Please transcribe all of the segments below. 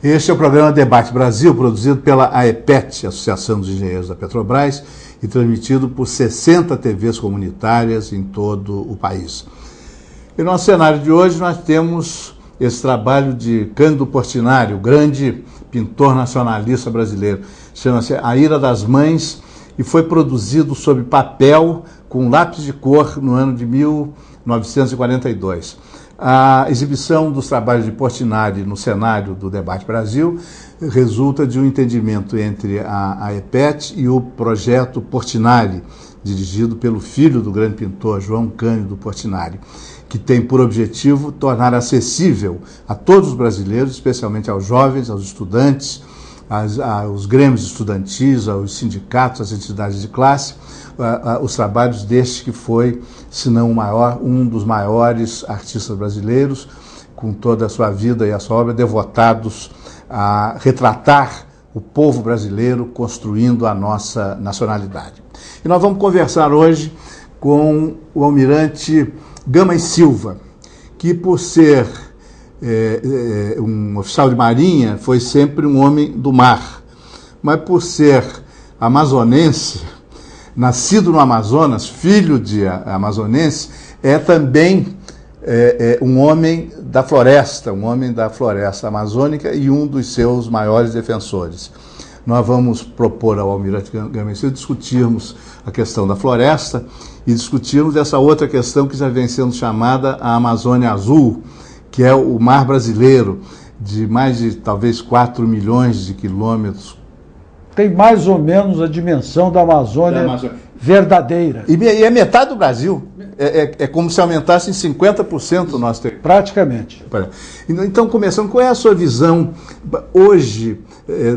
Este é o programa Debate Brasil, produzido pela AEPET, Associação dos Engenheiros da Petrobras, e transmitido por 60 TVs comunitárias em todo o país. E no nosso cenário de hoje nós temos esse trabalho de Cândido Portinari, o grande pintor nacionalista brasileiro. Chama-se A Ira das Mães e foi produzido sob papel com lápis de cor no ano de 1942. A exibição dos trabalhos de Portinari no cenário do Debate Brasil resulta de um entendimento entre a AEPET e o projeto Portinari, dirigido pelo filho do grande pintor João Cândido Portinari, que tem por objetivo tornar acessível a todos os brasileiros, especialmente aos jovens, aos estudantes, aos grêmios estudantis, aos sindicatos, às entidades de classe, os trabalhos deste que foi, se não o maior, um dos maiores artistas brasileiros, com toda a sua vida e a sua obra, devotados a retratar o povo brasileiro construindo a nossa nacionalidade. E nós vamos conversar hoje com o almirante Gama e Silva, que por ser um oficial de marinha, foi sempre um homem do mar, mas por ser amazonense, nascido no Amazonas, filho de amazonense, é também um homem da floresta amazônica e um dos seus maiores defensores. Nós vamos propor ao almirante Gama e Silva discutirmos a questão da floresta e discutirmos essa outra questão que já vem sendo chamada a Amazônia Azul, que é o mar brasileiro, de mais de talvez 4 milhões de quilômetros. Tem mais ou menos a dimensão da Amazônia verdadeira. E é metade do Brasil. É como se aumentasse em 50% o nosso território. Praticamente. Então, começando, qual é a sua visão hoje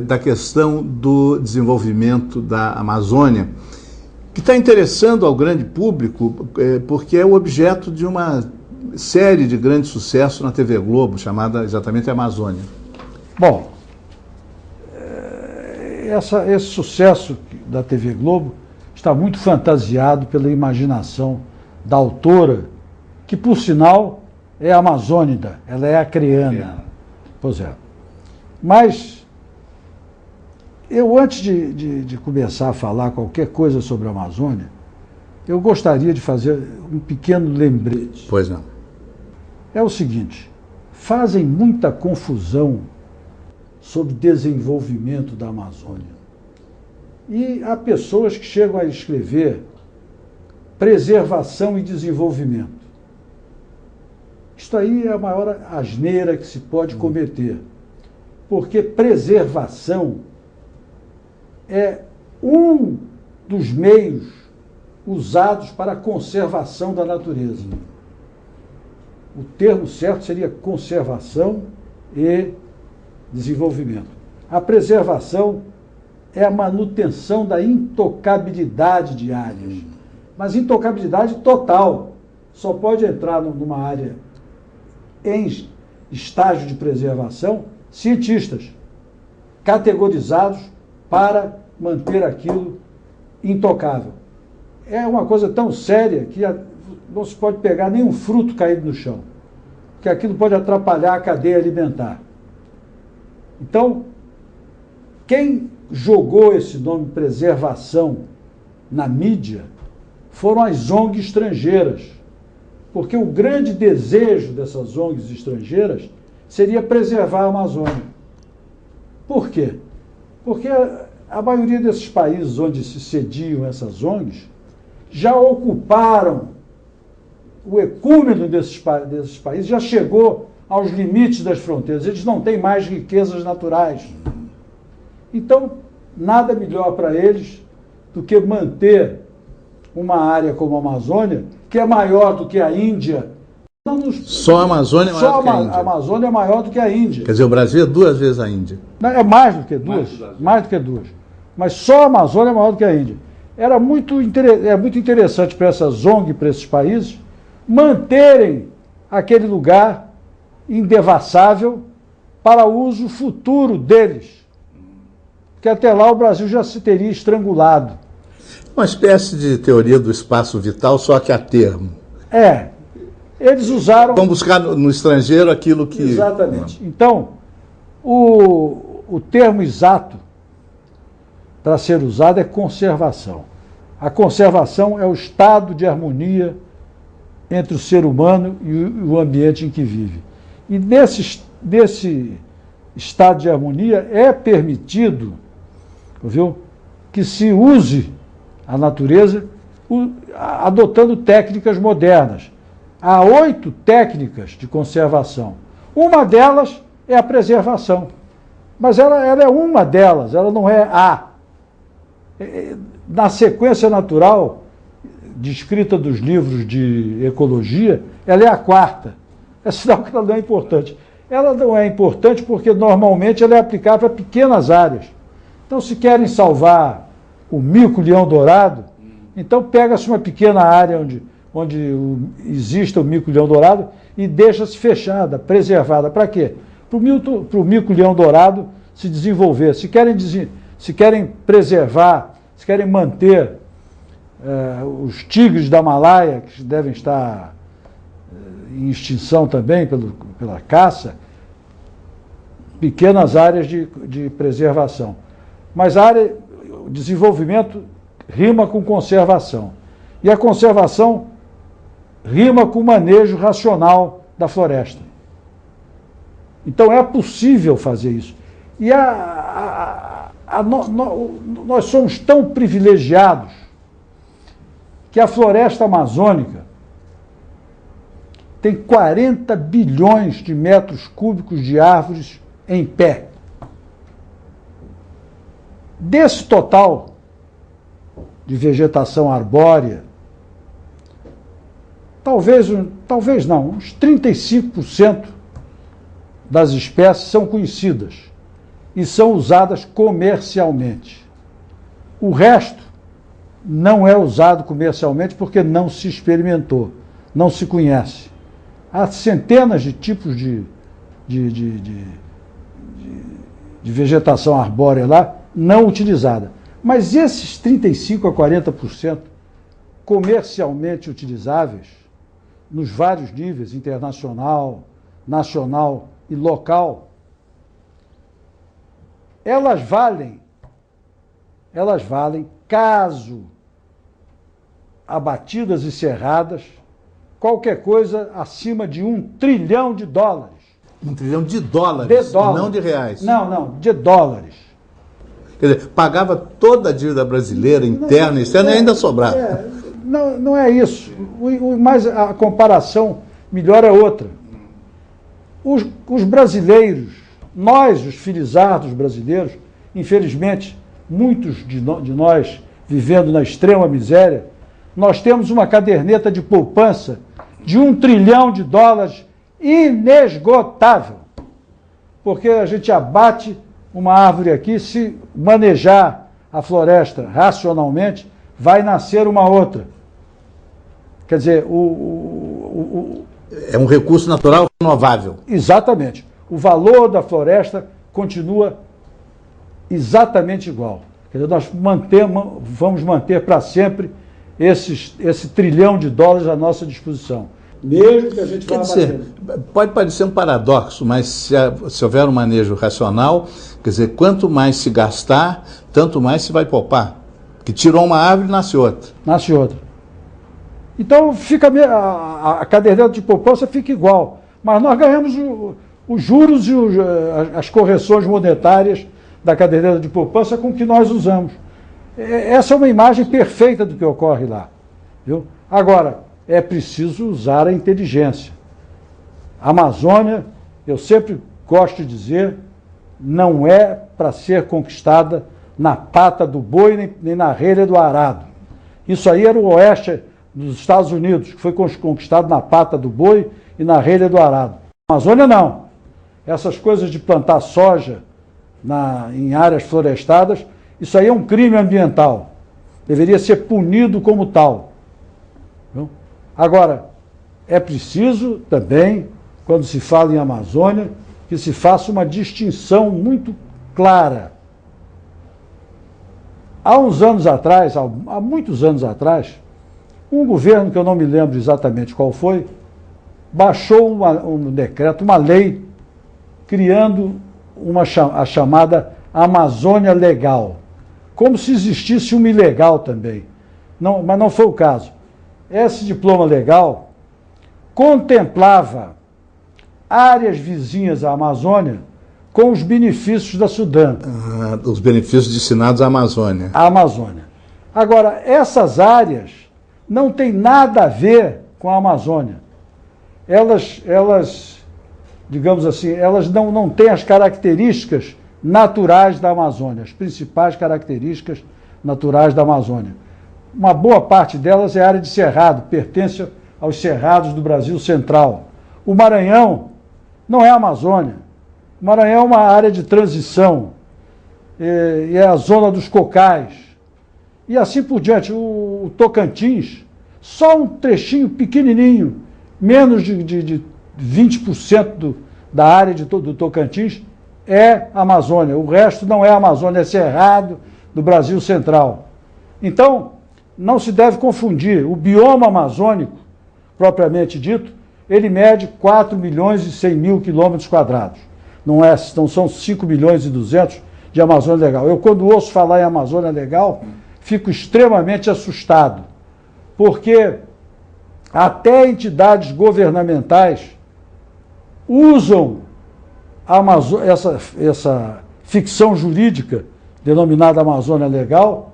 da questão do desenvolvimento da Amazônia, que está interessando ao grande público, porque é o objeto de uma série de grande sucesso na TV Globo, chamada exatamente Amazônia? Bom, esse sucesso da TV Globo está muito fantasiado pela imaginação da autora, que, por sinal, é amazônida, ela é acreana. Pois é. Mas, eu, antes de começar a falar qualquer coisa sobre a Amazônia, eu gostaria de fazer um pequeno lembrete. Pois não. É o seguinte, fazem muita confusão sobre o desenvolvimento da Amazônia. E há pessoas que chegam a escrever preservação e desenvolvimento. Isto aí é a maior asneira que se pode cometer, porque preservação é um dos meios usados para a conservação da natureza. O termo certo seria conservação e desenvolvimento. A preservação é a manutenção da intocabilidade de áreas, mas intocabilidade total. Só pode entrar numa área em estágio de preservação cientistas categorizados para manter aquilo intocável. É uma coisa tão séria que não se pode pegar nenhum fruto caído no chão, porque aquilo pode atrapalhar a cadeia alimentar. Então, quem jogou esse nome preservação na mídia foram as ONGs estrangeiras, porque o grande desejo dessas ONGs estrangeiras seria preservar a Amazônia. Por quê? Porque a maioria desses países onde se sediam essas ONGs já ocuparam o ecúmeno desses países, já chegou aos limites das fronteiras, eles não têm mais riquezas naturais. Então, nada melhor para eles do que manter uma área como a Amazônia, que é maior do que a Índia. Só a Amazônia é maior do que a Índia? A Amazônia é maior do que a Índia. Quer dizer, o Brasil é 2 vezes a Índia? É mais do que duas. Mais do que duas. Mas só a Amazônia é maior do que a Índia. É muito interessante para essas ONGs, para esses países, manterem aquele lugar indevassável para uso futuro deles. Porque até lá o Brasil já se teria estrangulado. Uma espécie de teoria do espaço vital, só que a termo. Eles usaram... Vão buscar no estrangeiro aquilo que... Exatamente. Então, O termo exato para ser usado é conservação. A conservação é o estado de harmonia entre o ser humano e o ambiente em que vive. E nesse estado de harmonia é permitido, viu, que se use a natureza adotando técnicas modernas. Há 8 técnicas de conservação. Uma delas é a preservação. Mas ela é uma delas, ela não é a. Na sequência natural, descrita dos livros de ecologia, ela é a 4ª. É sinal que ela não é importante. Ela não é importante porque normalmente ela é aplicável a pequenas áreas. Então, se querem salvar o mico-leão-dourado, então pega-se uma pequena área onde exista o mico-leão-dourado e deixa-se fechada, preservada. Para quê? Para o mico-leão-dourado se desenvolver. Se querem preservar, se querem manter os tigres da Himalaia, que devem estar em extinção também pela caça, pequenas áreas de preservação. Mas o desenvolvimento rima com conservação. E a conservação rima com o manejo racional da floresta. Então é possível fazer isso. E nós somos tão privilegiados que a floresta amazônica tem 40 bilhões de metros cúbicos de árvores em pé. Desse total de vegetação arbórea, talvez não, uns 35% das espécies são conhecidas e são usadas comercialmente. O resto não é usado comercialmente porque não se experimentou, não se conhece. Há centenas de tipos de vegetação arbórea lá não utilizada. Mas esses 35% a 40% comercialmente utilizáveis, nos vários níveis, internacional, nacional e local, elas valem caso abatidas e serradas, qualquer coisa acima de $1 trilhão. $1 trilhão de dólares, não de reais. Não, de dólares. Quer dizer, pagava toda a dívida brasileira, interna e externa, e ainda sobrava. Não é isso. Mas a comparação melhor é outra. Os brasileiros, nós, os felizardos brasileiros, infelizmente, muitos de nós vivendo na extrema miséria, nós temos uma caderneta de poupança de $1 trilhão inesgotável. Porque a gente abate uma árvore aqui, se manejar a floresta racionalmente, vai nascer uma outra. Quer dizer, é um recurso natural renovável. Exatamente. O valor da floresta continua exatamente igual. Quer dizer, nós vamos manter para sempre esse $1 trilhão à nossa disposição. Mesmo que a gente vá abatendo. Pode parecer um paradoxo, mas se houver um manejo racional, quer dizer, quanto mais se gastar, tanto mais se vai poupar. Que tirou uma árvore, nasce outra. Nasce outra. Então fica a caderneta de poupança fica igual, mas nós ganhamos os juros e as correções monetárias da caderneta de poupança com que nós usamos. Essa é uma imagem perfeita do que ocorre lá. Viu? Agora, é preciso usar a inteligência. A Amazônia, eu sempre gosto de dizer, não é para ser conquistada na pata do boi nem na relha do arado. Isso aí era o oeste dos Estados Unidos, que foi conquistado na pata do boi e na relha do arado. A Amazônia não. Essas coisas de plantar soja em áreas florestadas, isso aí é um crime ambiental. Deveria ser punido como tal. Viu? Agora, é preciso também, quando se fala em Amazônia, que se faça uma distinção muito clara. Há muitos anos atrás, um governo, que eu não me lembro exatamente qual foi, baixou um decreto, uma lei, criando a chamada Amazônia Legal, como se existisse uma ilegal também. Não, mas não foi o caso. Esse diploma legal contemplava áreas vizinhas à Amazônia com os benefícios da Sudã. Os benefícios destinados à Amazônia. A Amazônia. Agora, essas áreas não têm nada a ver com a Amazônia. Elas digamos assim, elas não têm as características naturais da Amazônia, as principais características naturais da Amazônia. Uma boa parte delas é área de cerrado, pertence aos cerrados do Brasil Central. O Maranhão não é a Amazônia. O Maranhão é uma área de transição, e é a zona dos cocais. E assim por diante. O Tocantins, só um trechinho pequenininho, menos de 20% da área do Tocantins é Amazônia. O resto não é Amazônia, é cerrado do Brasil Central. Então, não se deve confundir. O bioma amazônico, propriamente dito, ele mede 4 milhões e 100 mil quilômetros quadrados. Não são 5 milhões e 200 de Amazônia Legal. Eu, quando ouço falar em Amazônia Legal, fico extremamente assustado, porque até entidades governamentais usam essa ficção jurídica denominada Amazônia Legal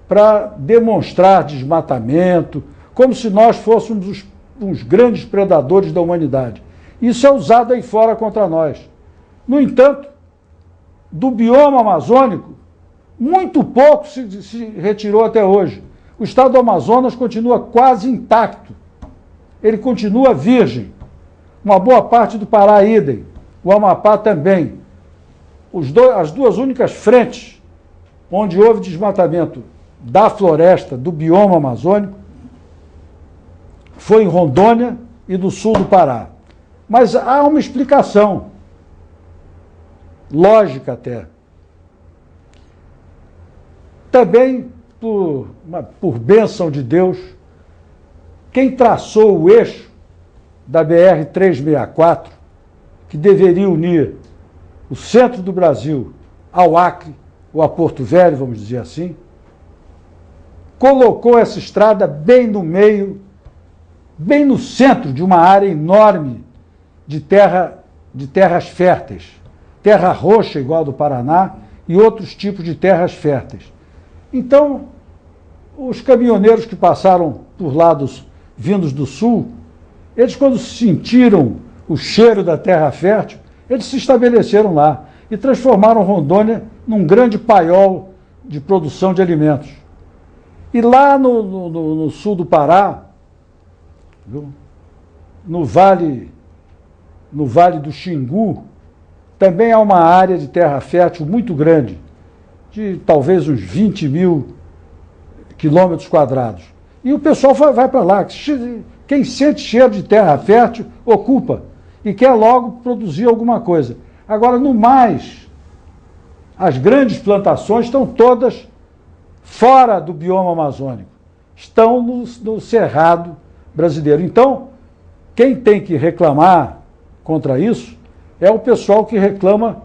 para demonstrar desmatamento, como se nós fôssemos os grandes predadores da humanidade. Isso é usado aí fora contra nós. No entanto, do bioma amazônico, muito pouco se retirou até hoje. O estado do Amazonas continua quase intacto. Ele continua virgem. Uma boa parte do Pará, idem. O Amapá também. As duas únicas frentes onde houve desmatamento da floresta, do bioma amazônico, foi em Rondônia e do sul do Pará. Mas há uma explicação, lógica até. Também, por bênção de Deus, quem traçou o eixo da BR-364, que deveria unir o centro do Brasil ao Acre, ou a Porto Velho, vamos dizer assim, colocou essa estrada bem no meio, bem no centro de uma área enorme de terras férteis, terra roxa igual do Paraná e outros tipos de terras férteis. Então, os caminhoneiros que passaram por lá vindos do sul, eles, quando sentiram o cheiro da terra fértil, eles se estabeleceram lá e transformaram Rondônia num grande paiol de produção de alimentos. E lá no sul do Pará, viu, no vale do Xingu, também há uma área de terra fértil muito grande, de talvez uns 20 mil quilômetros quadrados. E o pessoal vai para lá. Quem sente cheiro de terra fértil, ocupa e quer logo produzir alguma coisa. Agora, no mais, as grandes plantações estão todas fora do bioma amazônico. Estão no cerrado brasileiro. Então, quem tem que reclamar contra isso é o pessoal que reclama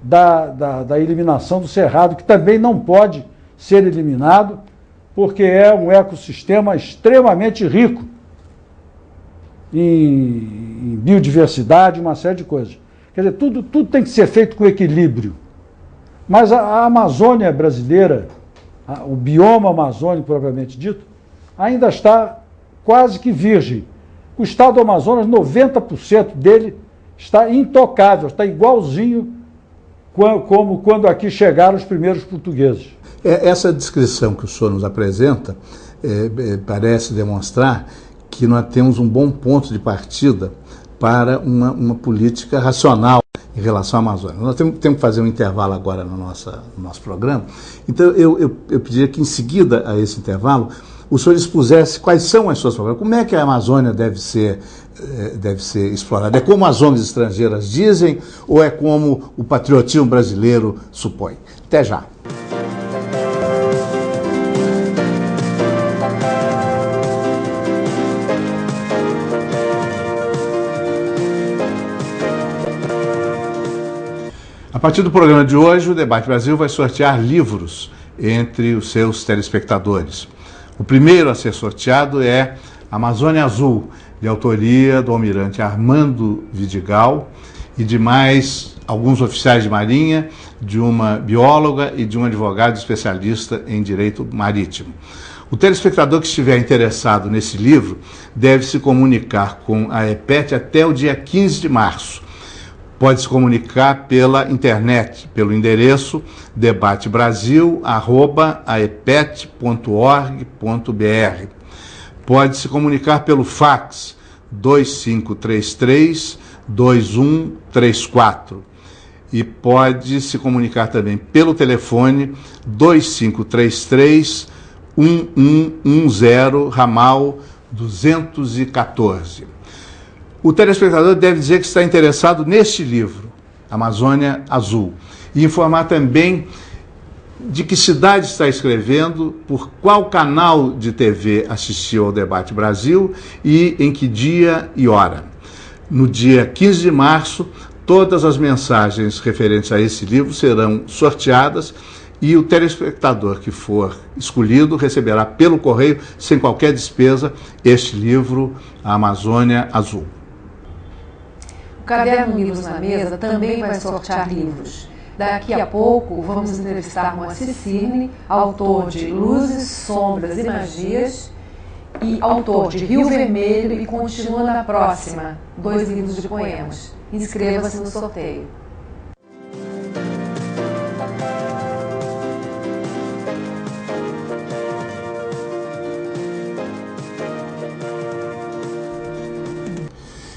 da eliminação do cerrado, que também não pode ser eliminado, porque é um ecossistema extremamente rico em biodiversidade, uma série de coisas. Quer dizer, tudo tem que ser feito com equilíbrio. Mas a Amazônia brasileira, o bioma amazônico propriamente dito, ainda está quase que virgem. O estado do Amazonas, 90% dele está intocável, está igualzinho como quando aqui chegaram os primeiros portugueses. Essa descrição que o senhor nos apresenta parece demonstrar que nós temos um bom ponto de partida para uma política racional em relação à Amazônia. Nós temos que fazer um intervalo agora no nosso programa, então eu pediria que, em seguida a esse intervalo, o senhor expusesse quais são as suas propostas, como é que a Amazônia deve ser explorada. É como as ONGs estrangeiras dizem ou é como o patriotismo brasileiro supõe? Até já. A partir do programa de hoje, o Debate Brasil vai sortear livros entre os seus telespectadores. O primeiro a ser sorteado é Amazônia Azul, de autoria do almirante Armando Vidigal e de mais alguns oficiais de marinha, de uma bióloga e de um advogado especialista em direito marítimo. O telespectador que estiver interessado nesse livro deve se comunicar com a EPET até o dia 15 de março. Pode se comunicar pela internet, pelo endereço debatebrasil@aepet.org.br. Pode se comunicar pelo fax 2533-2134. E pode se comunicar também pelo telefone 2533-1110, ramal 214. O telespectador deve dizer que está interessado neste livro, Amazônia Azul, e informar também de que cidade está escrevendo, por qual canal de TV assistiu ao Debate Brasil e em que dia e hora. No dia 15 de março, todas as mensagens referentes a esse livro serão sorteadas e o telespectador que for escolhido receberá pelo correio, sem qualquer despesa, este livro, A Amazônia Azul. O Caderno Livros na Mesa também vai sortear livros. Daqui a pouco vamos entrevistar Moacir Cirne, autor de Luzes, Sombras e Magias, e autor de Rio Vermelho e Continua na Próxima, 2 livros de poemas. Inscreva-se no sorteio.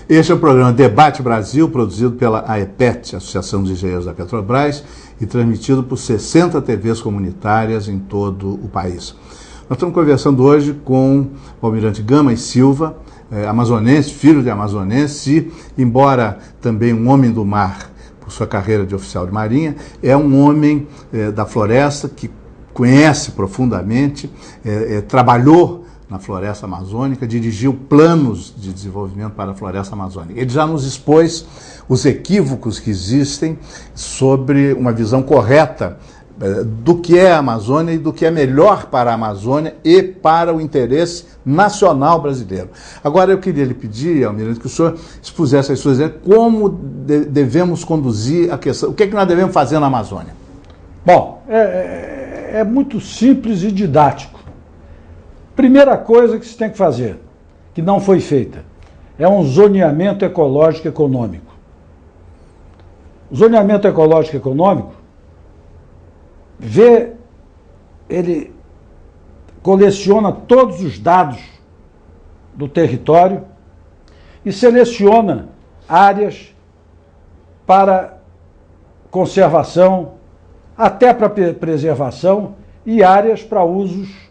Este é o programa Debate Brasil, produzido pela AEPET, Associação dos Engenheiros da Petrobras, e transmitido por 60 TVs comunitárias em todo o país. Nós estamos conversando hoje com o almirante Gama e Silva, amazonense, filho de amazonense, e, embora também um homem do mar por sua carreira de oficial de marinha, é um homem da floresta que conhece profundamente, trabalhou na floresta amazônica, dirigiu planos de desenvolvimento para a floresta amazônica. Ele já nos expôs os equívocos que existem sobre uma visão correta do que é a Amazônia e do que é melhor para a Amazônia e para o interesse nacional brasileiro. Agora eu queria lhe pedir, almirante, que o senhor expusesse as suas ideias, como devemos conduzir a questão, o que é que nós devemos fazer na Amazônia? Bom, é muito simples e didático. Primeira coisa que se tem que fazer, que não foi feita, é um zoneamento ecológico econômico. O zoneamento ecológico econômico ele coleciona todos os dados do território e seleciona áreas para conservação, até para preservação, e áreas para usos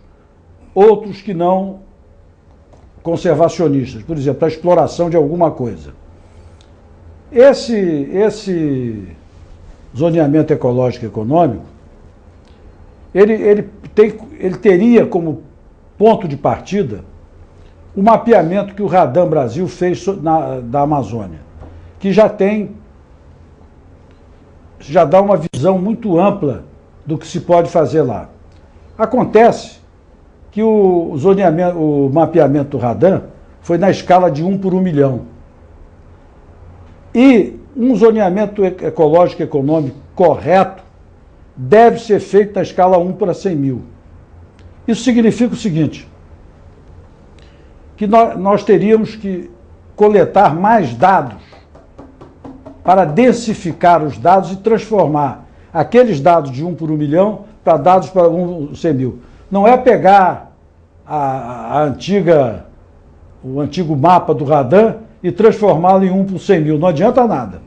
outros que não conservacionistas, por exemplo, a exploração de alguma coisa. Esse zoneamento ecológico econômico, ele teria como ponto de partida o mapeamento que o Radam Brasil fez da Amazônia, que já dá uma visão muito ampla do que se pode fazer lá. Acontece que o mapeamento do Radam foi na escala de 1 por 1 milhão. E um zoneamento ecológico econômico correto deve ser feito na escala 1 para 100 mil. Isso significa o seguinte, que nós teríamos que coletar mais dados para densificar os dados e transformar aqueles dados de 1 por 1 milhão para dados para 1 por 100 mil. Não é pegar o antigo mapa do Radam e transformá-lo em 1 por 100 mil. Não adianta nada,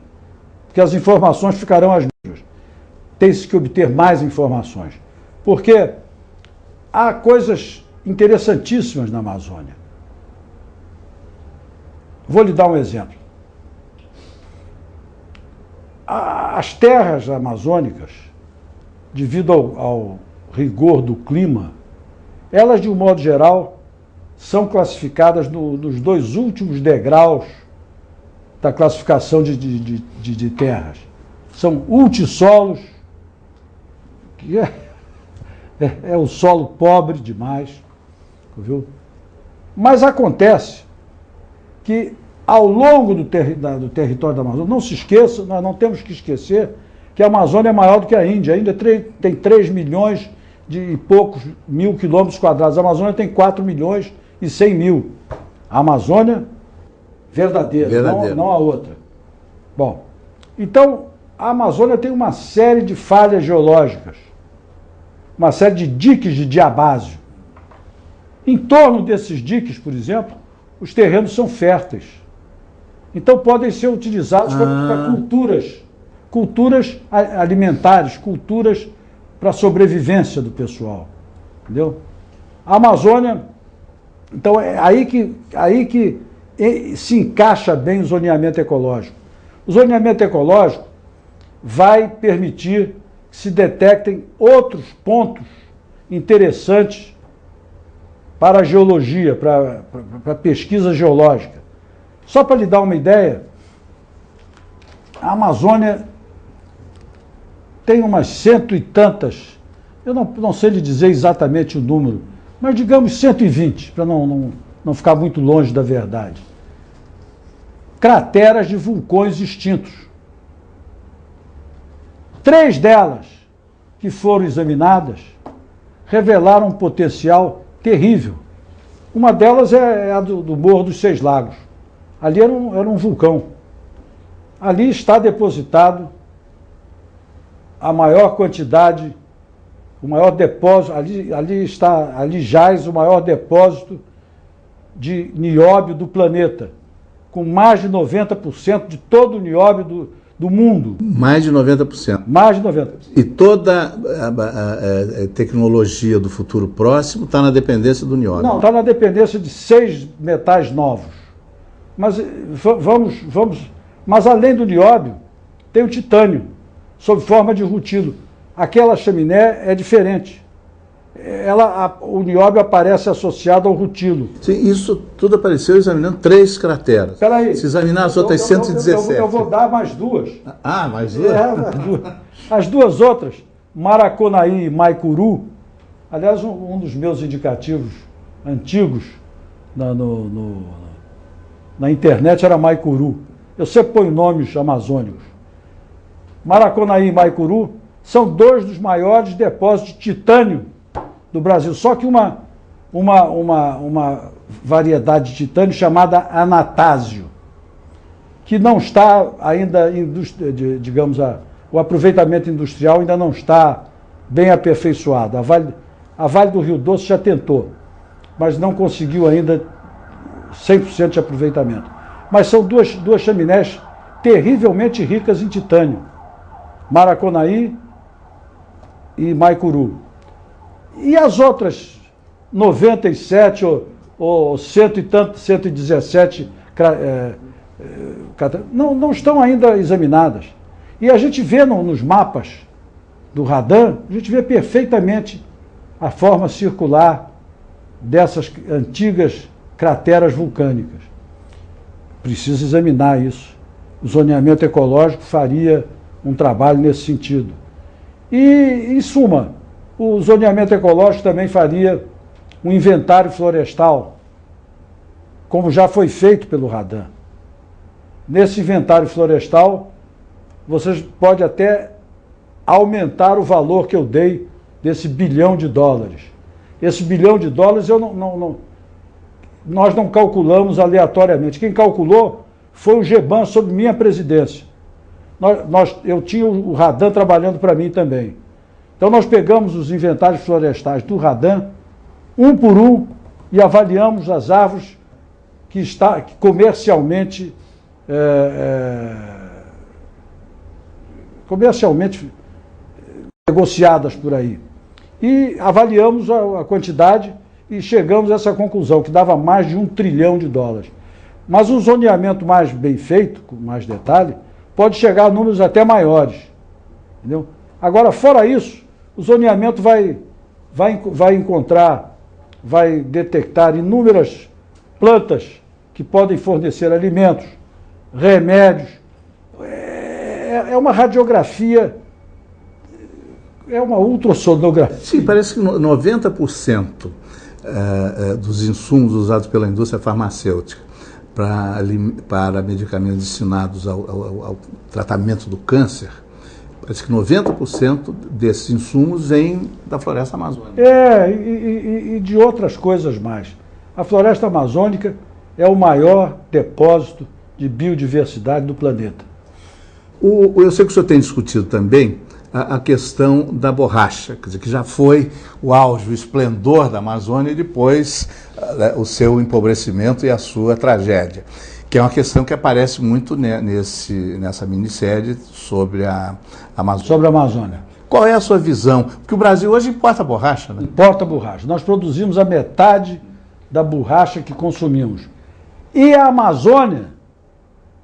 porque as informações ficarão as mesmas. Tem-se que obter mais informações, porque há coisas interessantíssimas na Amazônia. Vou lhe dar um exemplo. As terras amazônicas, devido ao rigor do clima, elas, de um modo geral, são classificadas nos 2 últimos degraus da classificação de terras. são multissolos, que é o solo pobre demais, viu? Mas acontece que ao longo do território da Amazônia, não se esqueça, nós não temos que esquecer que a Amazônia é maior do que a Índia. A Índia tem 3 milhões e poucos mil quilômetros quadrados. A Amazônia tem 4 milhões e 100 mil. A Amazônia verdadeira. Não a outra. Bom, então a Amazônia tem uma série de falhas geológicas, uma série de diques de diabásio. Em torno desses diques, por exemplo, os terrenos são férteis. Então podem ser utilizados para culturas alimentares, culturas para a sobrevivência do pessoal. Entendeu? A Amazônia, então é aí que se encaixa bem o zoneamento ecológico. O zoneamento ecológico vai permitir que se detectem outros pontos interessantes para a geologia, para a pesquisa geológica. Só para lhe dar uma ideia, a Amazônia tem umas 100 e tantas, eu não sei lhe dizer exatamente o número, mas digamos 120, para não ficar muito longe da verdade. Crateras de vulcões extintos. 3 delas que foram examinadas revelaram um potencial terrível. Uma delas é a do Morro dos 6 Lagos. Ali era um vulcão. Ali está depositado a maior quantidade, o maior depósito, ali jaz o maior depósito de nióbio do planeta, com mais de 90% de todo o nióbio do mundo. Mais de 90%. Mais de 90%. E toda a tecnologia do futuro próximo está na dependência do nióbio. Não, está na dependência de 6 metais novos. Mas mas além do nióbio, tem o titânio, sob forma de rutilo. Aquela chaminé é diferente. O nióbio aparece associado ao rutilo. Sim, isso tudo apareceu examinando 3 crateras. Espera aí. Se examinar as outras 117. Eu vou dar mais 2. Mais 2? As 2 outras, Maraconaí e Maicuru, aliás, um dos meus indicativos antigos na internet era Maicuru. Eu sempre ponho nomes amazônicos. Maraconaí e Maicuru são 2 dos maiores depósitos de titânio do Brasil. Só que uma variedade de titânio chamada anatásio, que não está ainda, digamos, o aproveitamento industrial ainda não está bem aperfeiçoado. A Vale do Rio Doce já tentou, mas não conseguiu ainda 100% de aproveitamento. Mas são duas chaminés terrivelmente ricas em titânio. Maraconaí e Maicuru. E as outras 97 ou 117 não estão ainda examinadas. E a gente vê nos mapas do Radan, a gente vê perfeitamente a forma circular dessas antigas crateras vulcânicas. Precisa examinar isso. O zoneamento ecológico faria um trabalho nesse sentido. E, em suma, o zoneamento ecológico também faria um inventário florestal, como já foi feito pelo Radan. Nesse inventário florestal, vocês podem até aumentar o valor que eu dei desse $1 bilhão. Esse $1 bilhão nós não calculamos aleatoriamente. Quem calculou foi o GEBAN, sob minha presidência. Eu tinha o Radan trabalhando para mim também. Então nós pegamos os inventários florestais do Radan, um por um, e avaliamos as árvores que comercialmente negociadas por aí. E avaliamos a quantidade e chegamos a essa conclusão, que dava mais de $1 trilhão. Mas um zoneamento mais bem feito, com mais detalhe, pode chegar a números até maiores. Entendeu? Agora, fora isso, o zoneamento vai detectar inúmeras plantas que podem fornecer alimentos, remédios. é uma radiografia, é uma ultrassonografia. Sim, parece que 90% dos insumos usados pela indústria farmacêutica para medicamentos destinados ao tratamento do câncer, parece que 90% desses insumos vêm da floresta amazônica. E de outras coisas mais. A floresta amazônica é o maior depósito de biodiversidade do planeta. Eu sei que o senhor tem discutido também a questão da borracha, quer dizer, que já foi o auge, o esplendor da Amazônia e depois o seu empobrecimento e a sua tragédia, que é uma questão que aparece muito nessa minissérie sobre a Amazônia. Sobre a Amazônia. Qual é a sua visão? Porque o Brasil hoje importa borracha, né? Importa borracha. Nós produzimos a metade da borracha que consumimos. E a Amazônia,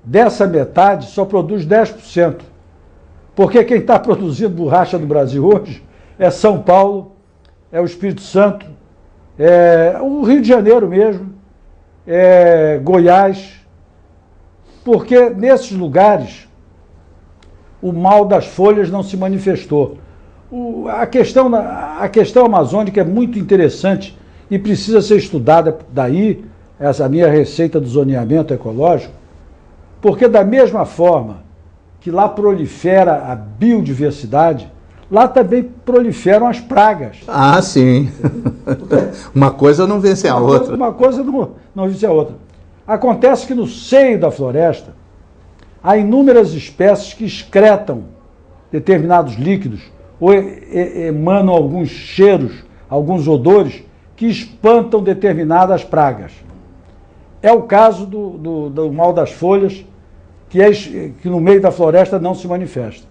dessa metade, só produz 10%. Porque quem está produzindo borracha no Brasil hoje é São Paulo, é o Espírito Santo, é o Rio de Janeiro mesmo, é Goiás. Porque nesses lugares o mal das folhas não se manifestou. A questão amazônica é muito interessante e precisa ser estudada, daí essa minha receita do zoneamento ecológico, porque da mesma forma que lá prolifera a biodiversidade, lá também proliferam as pragas. Ah, sim. Uma coisa não vence a outra. Uma coisa não vence a outra. Acontece que no seio da floresta há inúmeras espécies que excretam determinados líquidos ou emanam alguns cheiros, alguns odores que espantam determinadas pragas. É o caso do mal das folhas, que no meio da floresta não se manifesta.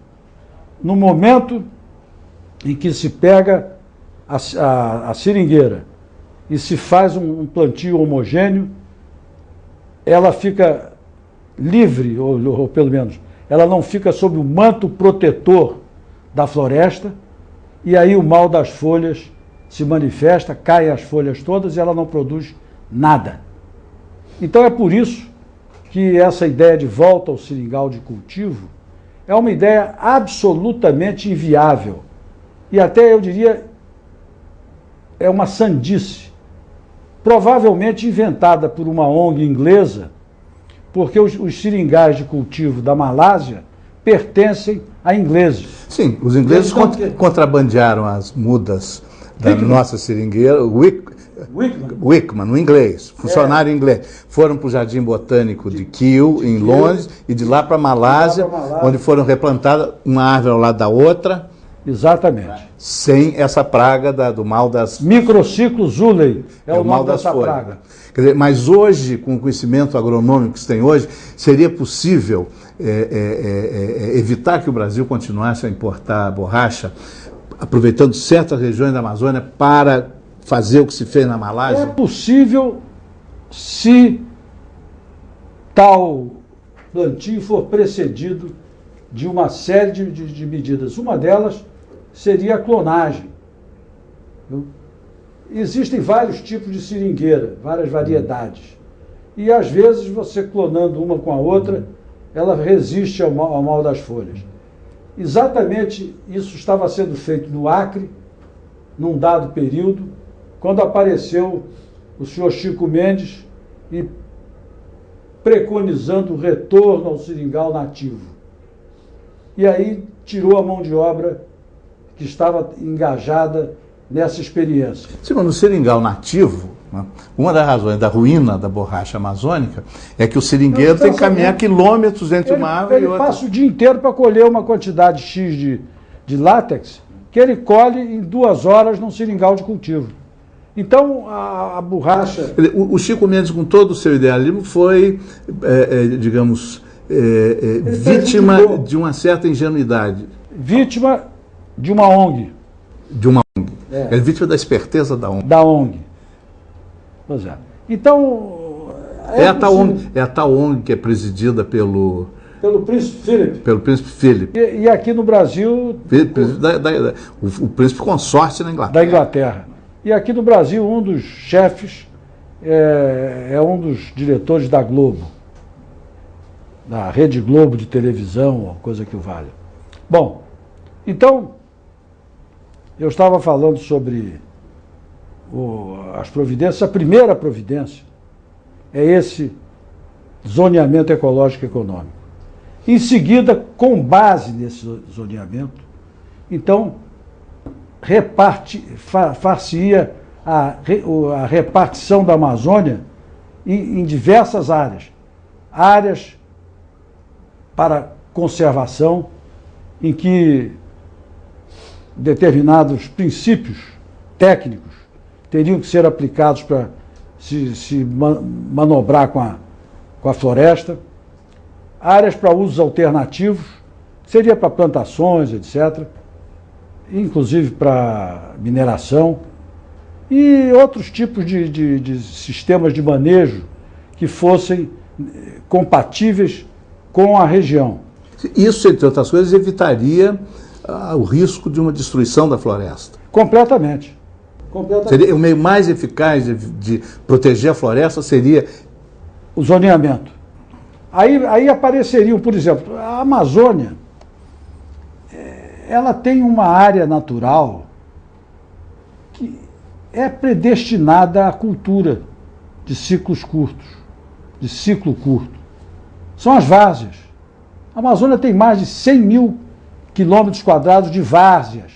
No momento em que se pega a seringueira e se faz um plantio homogêneo, ela fica livre, ou pelo menos, ela não fica sob o manto protetor da floresta, e aí o mal das folhas se manifesta, caem as folhas todas e ela não produz nada. Então é por isso que essa ideia de volta ao seringal de cultivo é uma ideia absolutamente inviável. E até, eu diria, é uma sandice. Provavelmente inventada por uma ONG inglesa, porque os seringais de cultivo da Malásia pertencem a ingleses. Sim, os ingleses contrabandearam as mudas da nossa seringueira, Wickman, no inglês, funcionário inglês. Foram para o Jardim Botânico de Kew, em Londres, e de lá para a Malásia, onde foram replantadas uma árvore ao lado da outra. Exatamente. Sem essa praga do mal das... Microciclo Zuley é o mal dessa praga. Quer dizer, mas hoje, com o conhecimento agronômico que se tem hoje, seria possível evitar que o Brasil continuasse a importar borracha, aproveitando certas regiões da Amazônia para fazer o que se fez na Malásia? É possível se tal plantio for precedido de uma série de medidas. Uma delas seria a clonagem. Existem vários tipos de seringueira, várias variedades. E às vezes você clonando uma com a outra, ela resiste ao mal das folhas. Exatamente isso estava sendo feito no Acre, num dado período, quando apareceu o senhor Chico Mendes e preconizando o retorno ao seringal nativo. E aí tirou a mão de obra que estava engajada nessa experiência. Sim, mas no seringal nativo, né, uma das razões da ruína da borracha amazônica é que o seringueiro tem que caminhar quilômetros entre uma árvore e outra. Ele passa o dia inteiro para colher uma quantidade X de látex que ele colhe em 2 horas num seringal de cultivo. Então, a borracha... O Chico Mendes, com todo o seu idealismo, foi, digamos, vítima de uma certa ingenuidade. Vítima de uma ONG. De uma ONG. É vítima da esperteza da ONG. Da ONG. Pois é. Então... É a tal ONG que é presidida pelo Príncipe Philip. Pelo Príncipe Philip. E aqui no Brasil... O Príncipe consorte na Inglaterra. Da Inglaterra. E aqui no Brasil, um dos chefes é um dos diretores da Globo. da Rede Globo de televisão, ou coisa que o valha. Bom, então, eu estava falando sobre as providências. A primeira providência é esse zoneamento ecológico e econômico. Em seguida, com base nesse zoneamento, então, far-se-ia a repartição da Amazônia em diversas áreas. Áreas para conservação, em que determinados princípios técnicos teriam que ser aplicados para se manobrar com a floresta. Áreas para usos alternativos, seria para plantações, etc., inclusive para mineração, e outros tipos de sistemas de manejo que fossem compatíveis com a região. Isso, entre outras coisas, evitaria o risco de uma destruição da floresta. Completamente. Seria o meio mais eficaz de proteger a floresta seria o zoneamento. Aí apareceriam, por exemplo, a Amazônia, ela tem uma área natural que é predestinada à cultura de ciclos curtos, de ciclo curto. São as várzeas. A Amazônia tem mais de 100 mil quilômetros quadrados de várzeas,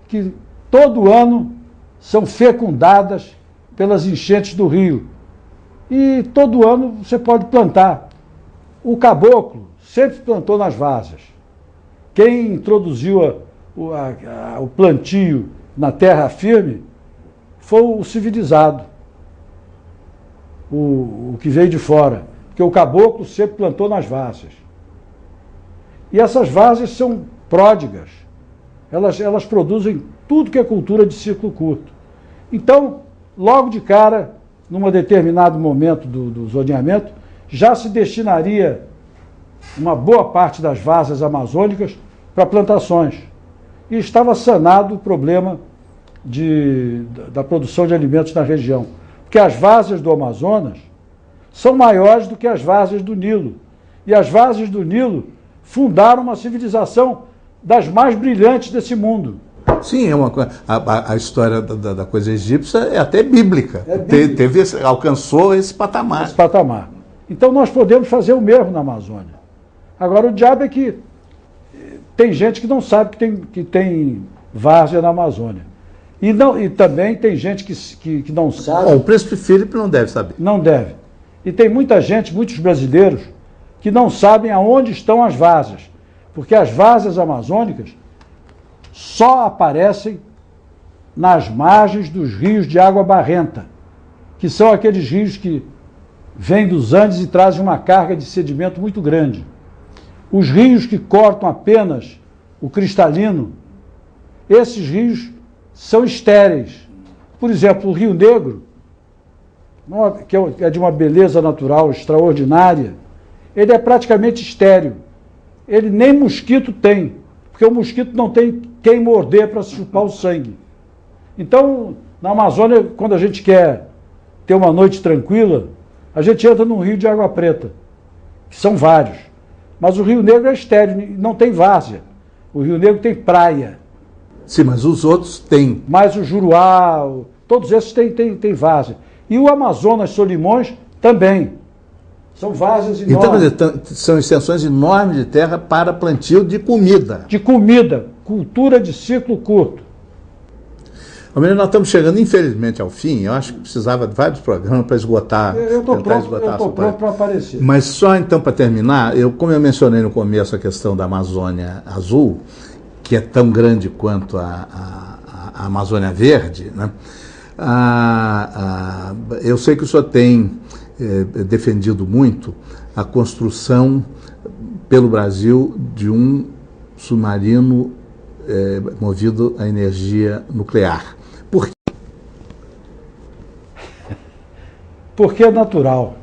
que todo ano são fecundadas pelas enchentes do rio. E todo ano você pode plantar. O caboclo sempre plantou nas várzeas. Quem introduziu o plantio na terra firme foi o civilizado, o que veio de fora. Porque o caboclo sempre plantou nas várzeas. E essas várzeas são pródigas. Elas produzem tudo que é cultura de ciclo curto. Então, logo de cara, num determinado momento do zoneamento, já se destinaria uma boa parte das várzeas amazônicas para plantações. E estava sanado o problema da produção de alimentos na região. Porque as várzeas do Amazonas são maiores do que as várzeas do Nilo. E as várzeas do Nilo fundaram uma civilização das mais brilhantes desse mundo. Sim, a história da coisa egípcia é até bíblica. Alcançou esse patamar. Esse patamar. Então nós podemos fazer o mesmo na Amazônia. Agora, o diabo é que tem gente que não sabe que tem várzea na Amazônia. E também tem gente que não sabe. O príncipe Filipe não deve saber. Não deve. E tem muita gente, muitos brasileiros, que não sabem aonde estão as várzeas. Porque as várzeas amazônicas só aparecem nas margens dos rios de água barrenta, que são aqueles rios que vêm dos Andes e trazem uma carga de sedimento muito grande. Os rios que cortam apenas o cristalino, esses rios são estéreis. Por exemplo, o Rio Negro, que é de uma beleza natural extraordinária, ele é praticamente estéril. Ele nem mosquito tem, porque o mosquito não tem quem morder para chupar o sangue. Então, na Amazônia, quando a gente quer ter uma noite tranquila, a gente entra num rio de água preta, que são vários. Mas o Rio Negro é estéril, não tem várzea. O Rio Negro tem praia. Sim, mas os outros têm. Mas o Juruá, todos esses têm várzea. E o Amazonas Solimões também. São várzeas enormes. Então, são extensões enormes de terra para plantio de comida. De comida, cultura de ciclo curto. Almirante, nós estamos chegando, infelizmente, ao fim. Eu acho que precisava de vários programas para esgotar. Eu estou pronto para aparecer. Mas só então para terminar, como eu mencionei no começo a questão da Amazônia Azul, que é tão grande quanto a Amazônia Verde, né? Eu sei que o senhor tem defendido muito a construção pelo Brasil de um submarino movido a energia nuclear. Por quê? Porque é natural.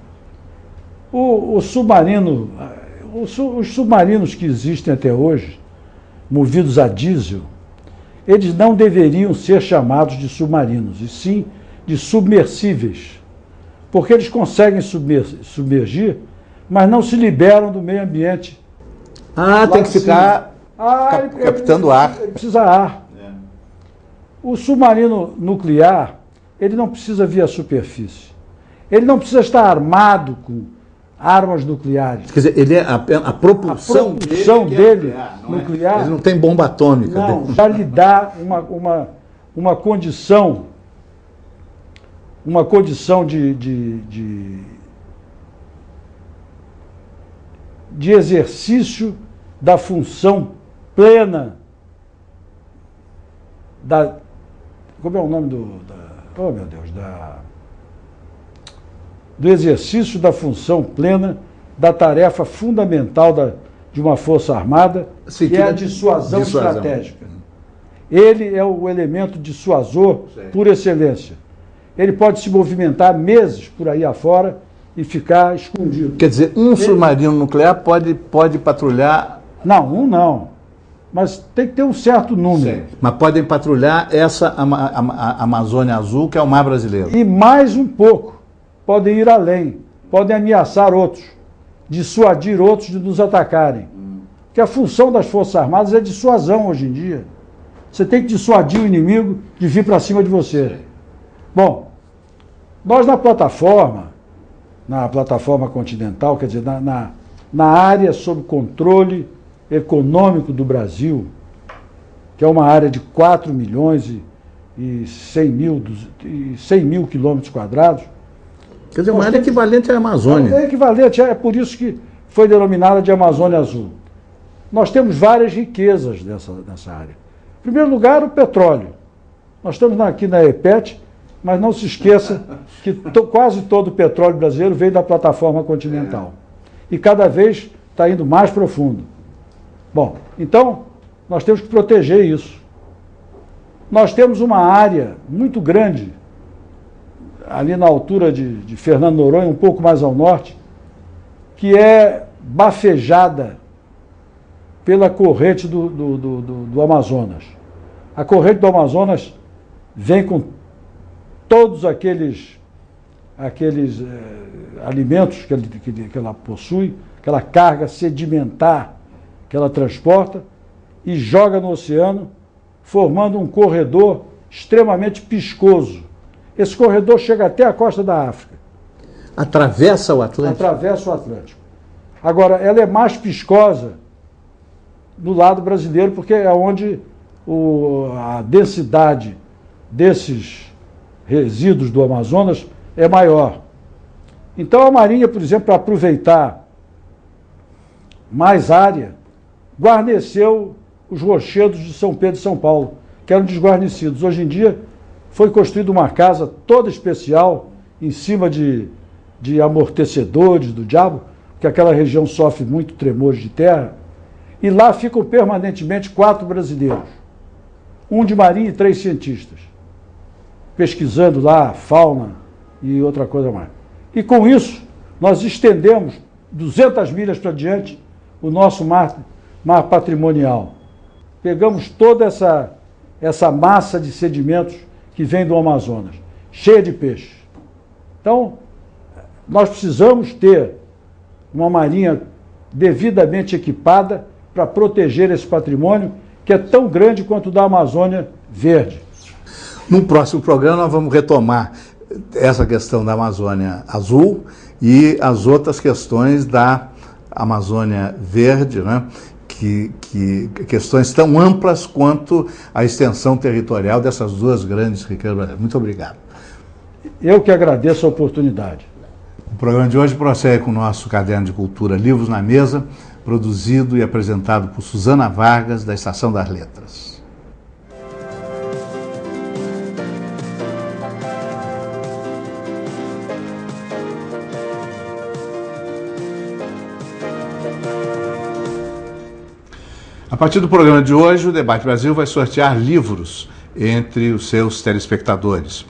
Os submarinos que existem até hoje, movidos a diesel, eles não deveriam ser chamados de submarinos, e sim de submersíveis. Porque eles conseguem submergir mas não se liberam do meio ambiente. Tem que ficar captando ar. Ele precisa ar. O submarino nuclear, ele não precisa vir à superfície. Ele não precisa estar armado com armas nucleares. Quer dizer, ele é a propulsão dele nuclear. Ele não tem bomba atômica. Não, já lhe dá uma condição de exercício da função plena da... Como é o nome oh, meu Deus, do exercício da função plena da tarefa fundamental de uma força armada, que é a dissuasão estratégica. Ele é o elemento dissuasor por excelência. Ele pode se movimentar meses por aí afora e ficar escondido. Quer dizer, submarino nuclear pode patrulhar... Não, não. Mas tem que ter um certo número. Mas podem patrulhar essa Amazônia Azul, que é o mar brasileiro. E mais um pouco. Podem ir além. Podem ameaçar outros. Dissuadir outros de nos atacarem. Porque a função das Forças Armadas é dissuasão hoje em dia. Você tem que dissuadir o inimigo de vir para cima de você. Bom, nós na plataforma continental, quer dizer, na área sob controle econômico do Brasil, que é uma área de 4 milhões e 100 mil quilômetros quadrados. Quer dizer, uma área equivalente à Amazônia. É equivalente, é por isso que foi denominada de Amazônia Azul. Nós temos várias riquezas nessa área. Em primeiro lugar, o petróleo. Nós estamos aqui na EPET, mas não se esqueça que quase todo o petróleo brasileiro veio da plataforma continental. E cada vez está indo mais profundo. Bom, então, nós temos que proteger isso. Nós temos uma área muito grande, ali na altura de Fernando Noronha, um pouco mais ao norte, que é bafejada pela corrente do Amazonas. A corrente do Amazonas vem com todos aqueles alimentos que ela possui, aquela carga sedimentar que ela transporta e joga no oceano, formando um corredor extremamente viscoso. Esse corredor chega até a costa da África. Atravessa o Atlântico? Atravessa o Atlântico. Agora, ela é mais viscosa do lado brasileiro, porque é onde a densidade desses resíduos do Amazonas é maior. Então a Marinha, por exemplo, para aproveitar mais área, guarneceu os rochedos de São Pedro e São Paulo, que eram desguarnecidos. Hoje em dia foi construída uma casa toda especial em cima de amortecedores do diabo, porque aquela região sofre muito tremores de terra, e lá ficam permanentemente 4 brasileiros, um de marinha e 3 cientistas, pesquisando lá fauna e outra coisa mais. E com isso, nós estendemos 200 milhas para diante o nosso mar patrimonial. Pegamos toda essa massa de sedimentos que vem do Amazonas, cheia de peixe. Então, nós precisamos ter uma marinha devidamente equipada para proteger esse patrimônio, que é tão grande quanto o da Amazônia Verde. No próximo programa nós vamos retomar essa questão da Amazônia Azul e as outras questões da Amazônia Verde, né? Que questões tão amplas quanto a extensão territorial dessas duas grandes riquezas. Muito obrigado. Eu que agradeço a oportunidade. O programa de hoje prossegue com o nosso caderno de cultura Livros na Mesa, produzido e apresentado por Suzana Vargas, da Estação das Letras. A partir do programa de hoje, o Debate Brasil vai sortear livros entre os seus telespectadores.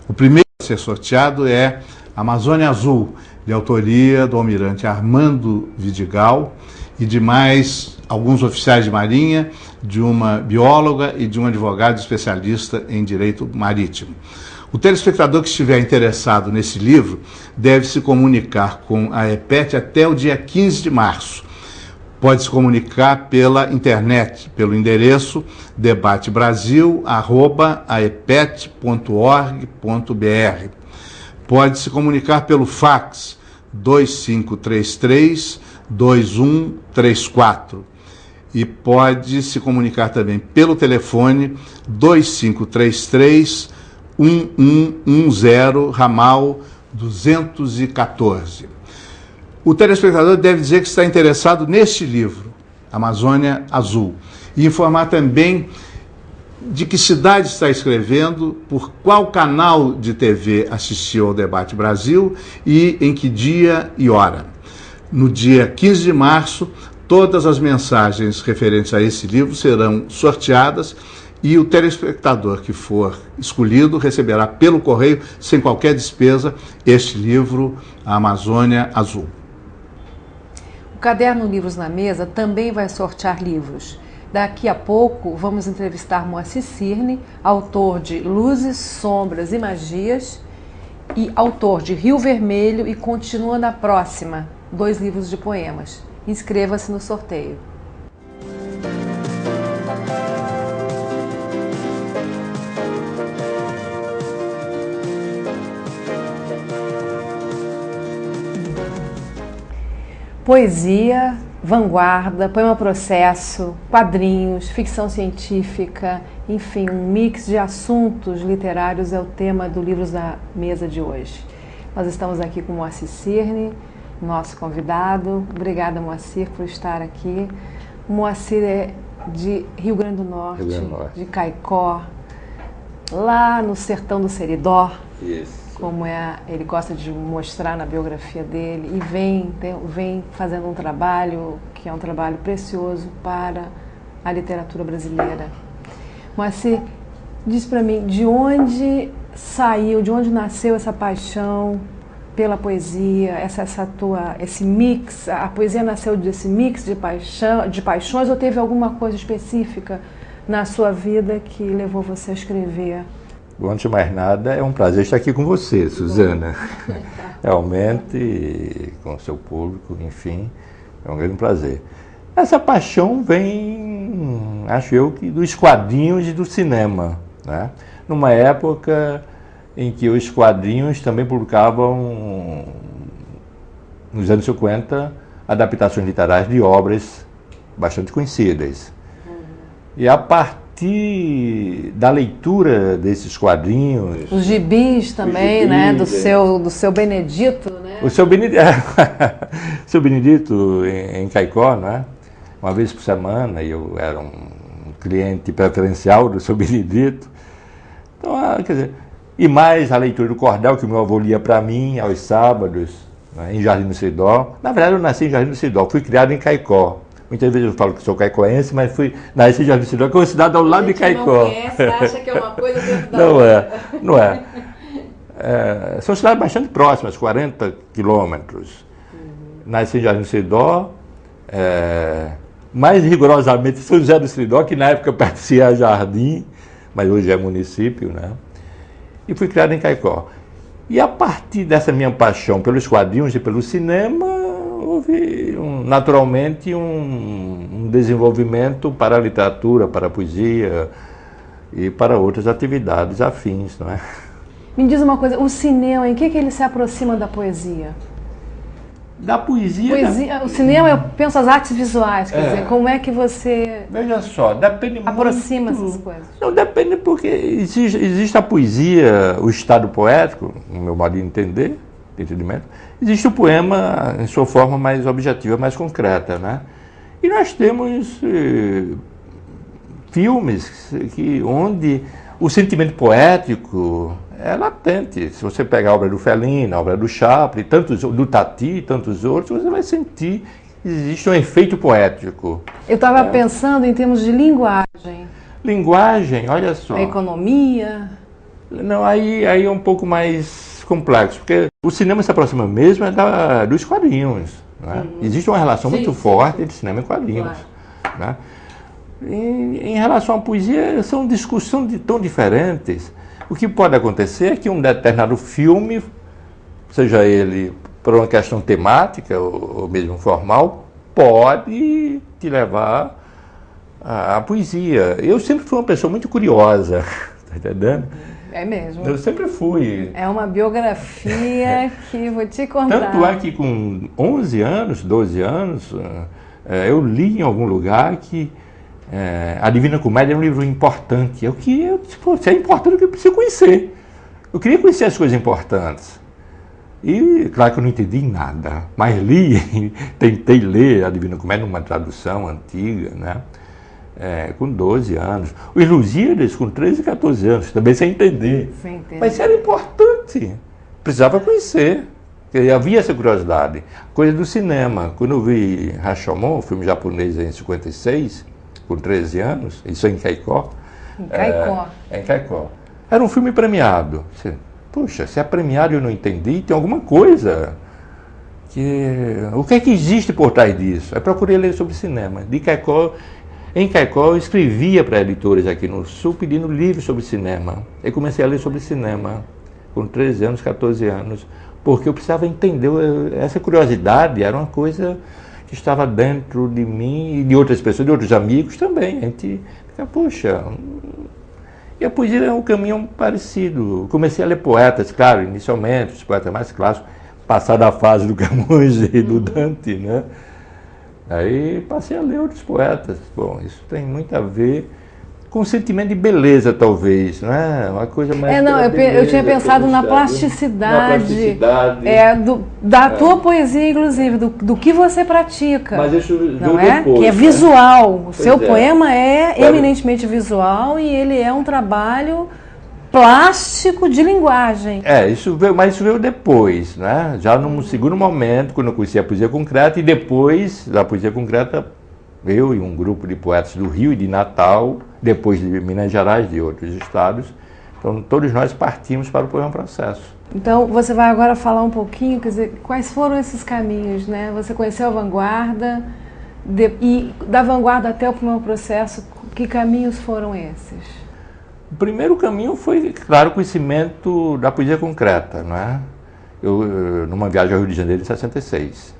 O primeiro a ser sorteado é Amazônia Azul, de autoria do almirante Armando Vidigal e de mais alguns oficiais de marinha, de uma bióloga e de um advogado especialista em direito marítimo. O telespectador que estiver interessado nesse livro deve se comunicar com a EPET até o dia 15 de março. Pode se comunicar pela internet, pelo endereço debatebrasil@aepet.org.br. Pode se comunicar pelo fax 2533-2134. E pode se comunicar também pelo telefone 2533-1110, ramal 214. O telespectador deve dizer que está interessado neste livro, Amazônia Azul, e informar também de que cidade está escrevendo, por qual canal de TV assistiu ao Debate Brasil e em que dia e hora. No dia 15 de março, todas as mensagens referentes a esse livro serão sorteadas e o telespectador que for escolhido receberá pelo correio, sem qualquer despesa, este livro, A Amazônia Azul. O Caderno Livros na Mesa também vai sortear livros. Daqui a pouco vamos entrevistar Moacir Cirne, autor de Luzes, Sombras e Magias e autor de Rio Vermelho e Continua na Próxima, 2 livros de poemas. Inscreva-se no sorteio. Poesia, vanguarda, poema processo, quadrinhos, ficção científica, enfim, um mix de assuntos literários é o tema do Livros da Mesa de hoje. Nós estamos aqui com Moacir Cirne, nosso convidado. Obrigada, Moacir, por estar aqui. O Moacir é de Rio Grande do Norte, de Caicó, lá no sertão do Seridó. Isso. Como ele gosta de mostrar na biografia dele, e vem fazendo um trabalho que é um trabalho precioso para a literatura brasileira. Moacir, diz para mim, de onde nasceu essa paixão pela poesia, esse mix? A poesia nasceu desse mix de paixões, ou teve alguma coisa específica na sua vida que levou você a escrever? Antes de mais nada, é um prazer estar aqui com você, Suzana. Realmente, com o seu público, enfim, é um grande prazer. Essa paixão vem, acho eu, dos quadrinhos e do cinema, né? Numa época em que os quadrinhos também publicavam, nos anos 50, adaptações literárias de obras bastante conhecidas. E a partir da leitura desses quadrinhos... Os gibis também, né? Do seu Benedito, né? O seu Benedito em Caicó, né? Uma vez por semana, eu era um cliente preferencial do seu Benedito. Então, quer dizer, e mais a leitura do cordel que o meu avô lia para mim aos sábados, né, em Jardim do Seridó. Na verdade, eu nasci em Jardim do Seridó, fui criado em Caicó. Muitas vezes eu falo que sou caicoense, mas nasci em Jardim do Seridó, que é uma cidade ao lado de Caicó. Não conhece, acha que é uma coisa dentro da Não é. São cidades bastante próximas, 40 quilômetros. Nasci em Jardim do Seridó, mais rigorosamente São José do Seridó, que na época pertencia a Jardim, mas hoje é município, né? E fui criado em Caicó. E a partir dessa minha paixão pelos quadrinhos e pelo cinema, houve naturalmente um desenvolvimento para a literatura, para a poesia e para outras atividades afins, não é? Me diz uma coisa, o cinema, em que ele se aproxima da poesia? Da poesia... O cinema, eu penso as artes visuais, quer dizer, como é que você... Veja só, depende aproxima muito... essas coisas. Não, depende porque existe a poesia, o estado poético, no meu modo de entender, de entendimento, existe o poema em sua forma mais objetiva, mais concreta, né? E nós temos filmes onde o sentimento poético é latente. Se você pegar a obra do Fellini, a obra do Chaplin, do Tati e tantos outros, você vai sentir que existe um efeito poético. Eu estava pensando em termos de linguagem. Linguagem, olha só. A economia. Não, aí é um pouco mais complexo, porque o cinema se aproxima mesmo dos quadrinhos. Né? Existe uma relação muito forte entre cinema e quadrinhos. Claro. Né? Em relação à poesia, são discussões tão diferentes. O que pode acontecer é que um determinado filme, seja ele por uma questão temática ou mesmo formal, pode te levar à poesia. Eu sempre fui uma pessoa muito curiosa, tá entendendo? É mesmo. Eu sempre fui. É uma biografia que vou te contar. Tanto é que com 11 anos, 12 anos, eu li em algum lugar que a Divina Comédia é um livro importante. Eu disse, pô, se é importante, eu preciso conhecer. Eu queria conhecer as coisas importantes. E, claro que eu não entendi nada, mas li, tentei ler a Divina Comédia numa tradução antiga, né? Com 12 anos. Os Lusíadas com 13 e 14 anos, também sem entender. Sem entender. Mas era importante, precisava conhecer. Havia essa curiosidade. Coisa do cinema. Quando eu vi Rashomon, filme japonês em 56, com 13 anos, isso em Caicó. Em Caicó. Em Caicó. Era um filme premiado. Puxa, se é premiado e eu não entendi, tem alguma coisa. O que é que existe por trás disso? Aí procurei ler sobre cinema. De Caicó, em Caicó, eu escrevia para editores aqui no Sul pedindo livros sobre cinema. Aí comecei a ler sobre cinema, com 13 anos, 14 anos, porque eu precisava entender. Essa curiosidade era uma coisa que estava dentro de mim e de outras pessoas, de outros amigos também. A gente fica, poxa. E a poesia é um caminho parecido. Comecei a ler poetas, claro, inicialmente, os poetas mais clássicos, passada a fase do Camões e do Dante, né? Aí passei a ler outros poetas. Bom, isso tem muito a ver com o sentimento de beleza, talvez, não é? Uma coisa mais... eu tinha pensado na plasticidade, da tua poesia, inclusive, do que você pratica. Mas isso não é? Depois, que é visual. O pois seu poema é eminentemente visual e ele é um trabalho plástico de linguagem. Mas isso veio depois, né? Já num segundo momento, quando eu conheci a poesia concreta, e depois da poesia concreta, eu e um grupo de poetas do Rio e de Natal, depois de Minas Gerais, de outros estados, então todos nós partimos para o Poema Processo. Então você vai agora falar um pouquinho, quer dizer, quais foram esses caminhos, né? Você conheceu a vanguarda, e da vanguarda até o Poema Processo, que caminhos foram esses? O primeiro caminho foi, claro, o conhecimento da poesia concreta, não é? Eu numa viagem ao Rio de Janeiro em 66.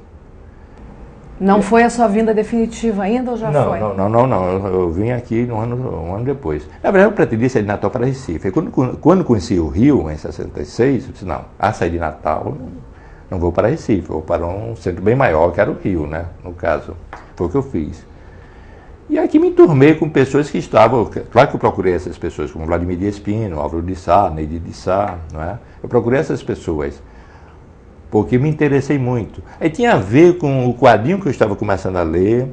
Não foi a sua vinda definitiva ainda ou já foi? Não. Eu vim aqui um ano depois. Na verdade, eu pretendia sair de Natal para Recife. Quando conheci o Rio, em 66, eu disse, não, a sair de Natal, não vou para Recife, vou para um centro bem maior, que era o Rio, né? No caso, foi o que eu fiz. E aqui me enturmei com pessoas que estavam... Claro que eu procurei essas pessoas, como Vladimir de Espino, Álvaro de Sá, Neide de Sá, não é? Eu procurei essas pessoas, porque me interessei muito. Aí tinha a ver com o quadrinho que eu estava começando a ler,